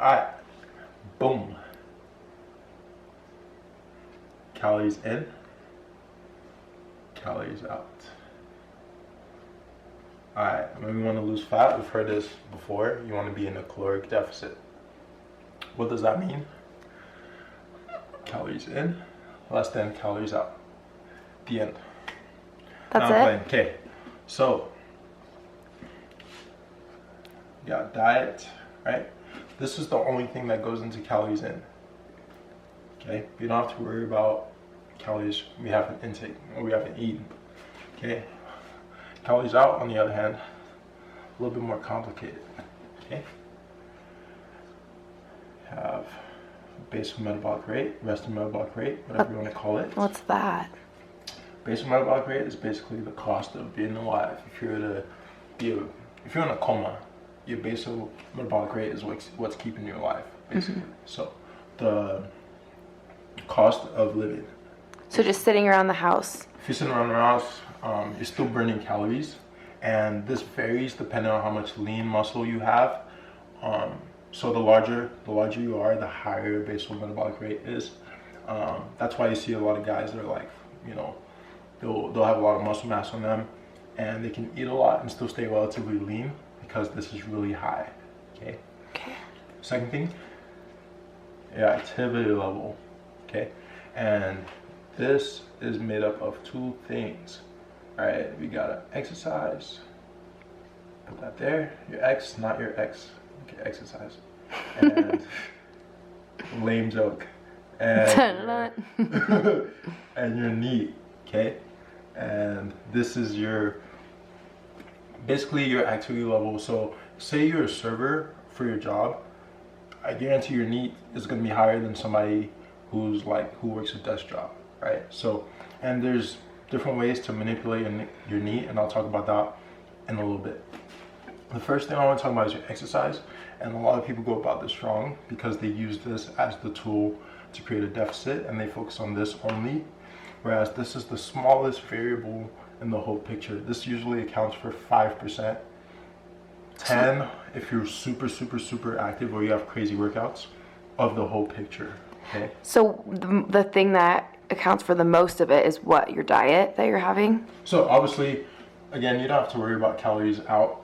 Alright, boom. Calories in, calories out. Alright, when we want to lose fat, we've heard this before, you want to be in a caloric deficit. What does that mean? Calories in, less than calories out. The end. That's now it? Okay, so you got diet, right? This is the only thing that goes into calories in. Okay, you don't have to worry about calories we haven't intake or we haven't eaten. Okay, calories out, on the other hand, a little bit more complicated. Okay, have basal metabolic rate, resting metabolic rate, whatever you want to call it. What's that? Basal metabolic rate is basically the cost of being alive. If you're in a coma, your basal metabolic rate is what's keeping you alive, basically. So the cost of living. So just sitting around the house. If you're sitting around the house, you're still burning calories, and this varies depending on how much lean muscle you have. So the larger you are, the higher your basal metabolic rate is. That's why you see a lot of guys that are like, you know, they'll have a lot of muscle mass on them, and they can eat a lot and still stay relatively lean because this is really high. Okay. Okay. Second thing, your activity level. Okay, and this is made up of two things. All right, we gotta exercise. Put that there. Your X, not your X. Okay, exercise. And lame joke. And and your NEAT. Okay, and this is basically your activity level. So say you're a server for your job, I guarantee your NEAT is going to be higher than somebody who works a desk job, right? So, and there's different ways to manipulate your NEAT, and I'll talk about that in a little bit. The first thing I want to talk about is your exercise, and a lot of people go about this wrong because they use this as the tool to create a deficit, and they focus on this only, whereas this is the smallest variable in the whole picture. This usually accounts for 5%, 10 if you're super active or you have crazy workouts of the whole picture. Okay. So the thing that accounts for the most of it is what, your diet that you're having? So obviously, again, you don't have to worry about calories out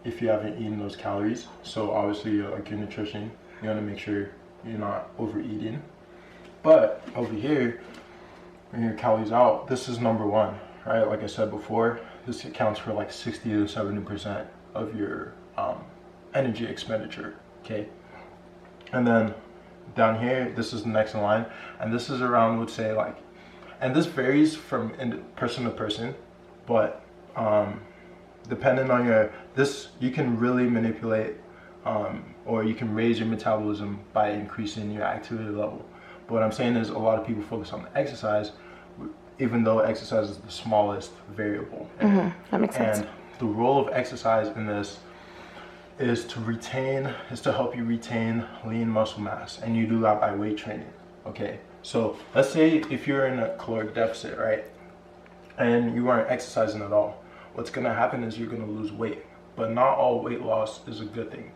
if you haven't eaten those calories. So obviously, like your nutrition, you want to make sure you're not overeating. But over here, when your calories out, this is number one, right? Like I said before, this accounts for like 60 to 70% of your energy expenditure. Okay, and then down here, this is the next in line, and this is around, would say, like, and this varies from person to person, but depending on you can really manipulate or you can raise your metabolism by increasing your activity level. But what I'm saying is a lot of people focus on the exercise, even though exercise is the smallest variable. That makes sense. And the role of exercise in this is to help you retain lean muscle mass, and you do that by weight training. Okay, so let's say if you're in a caloric deficit, right, and you aren't exercising at all, what's going to happen is you're going to lose weight. But not all weight loss is a good thing,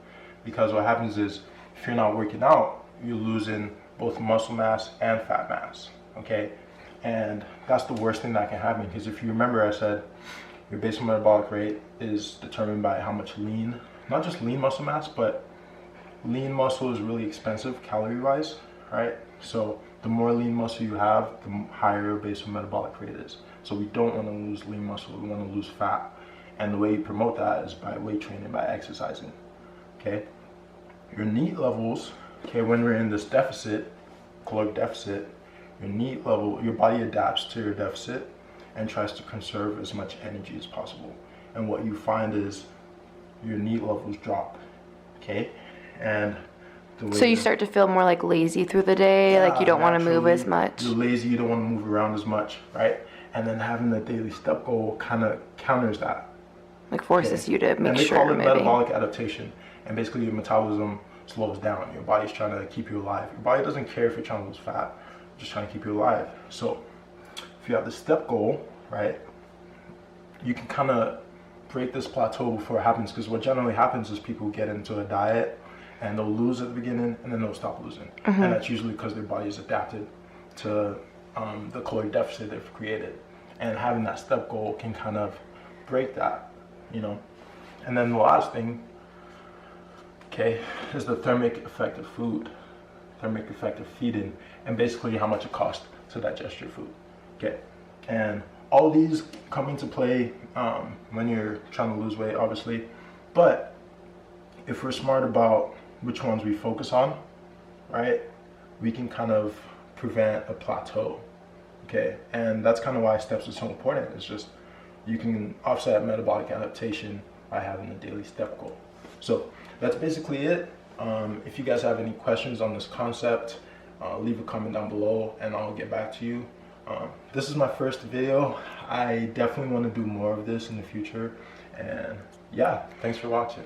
because what happens is if you're not working out, you're losing both muscle mass and fat mass. Okay, and that's the worst thing that can happen, because if you remember, I said your basal metabolic rate is determined by how much not just lean muscle mass, but lean muscle is really expensive calorie wise, right? So the more lean muscle you have, the higher your basal metabolic rate is. So we don't want to lose lean muscle, we want to lose fat. And the way you promote that is by weight training, by exercising. Okay, your NEAT levels, okay, when we're in this deficit, caloric deficit, your NEAT level, your body adapts to your deficit and tries to conserve as much energy as possible. And what you find is your NEAT levels drop. Okay, and so you start to feel more like lazy through the day, like you don't want to move as much. You're lazy, you don't want to move around as much, right? And then having the daily step goal kind of counters that. Like forces you to make sure you're moving. And they call it metabolic adaptation. And basically your metabolism slows down. Your body's trying to keep you alive. Your body doesn't care if you're trying to lose fat, it's just trying to keep you alive. So if you have the step goal, right, you can kind of break this plateau before it happens, because what generally happens is people get into a diet and they'll lose at the beginning and then they'll stop losing. And that's usually because their body is adapted to the caloric deficit they've created. And having that step goal can kind of break that, you know. And then the last thing, okay, is the thermic effect of food, thermic effect of feeding, and basically how much it costs to digest your food. Okay, and all these come into play when you're trying to lose weight, obviously. But if we're smart about which ones we focus on, right, we can kind of prevent a plateau. Okay, and that's kind of why steps are so important. It's just you can offset metabolic adaptation by having a daily step goal. So that's basically it. If you guys have any questions on this concept, leave a comment down below and I'll get back to you. This is my first video. I definitely want to do more of this in the future. And yeah, thanks for watching.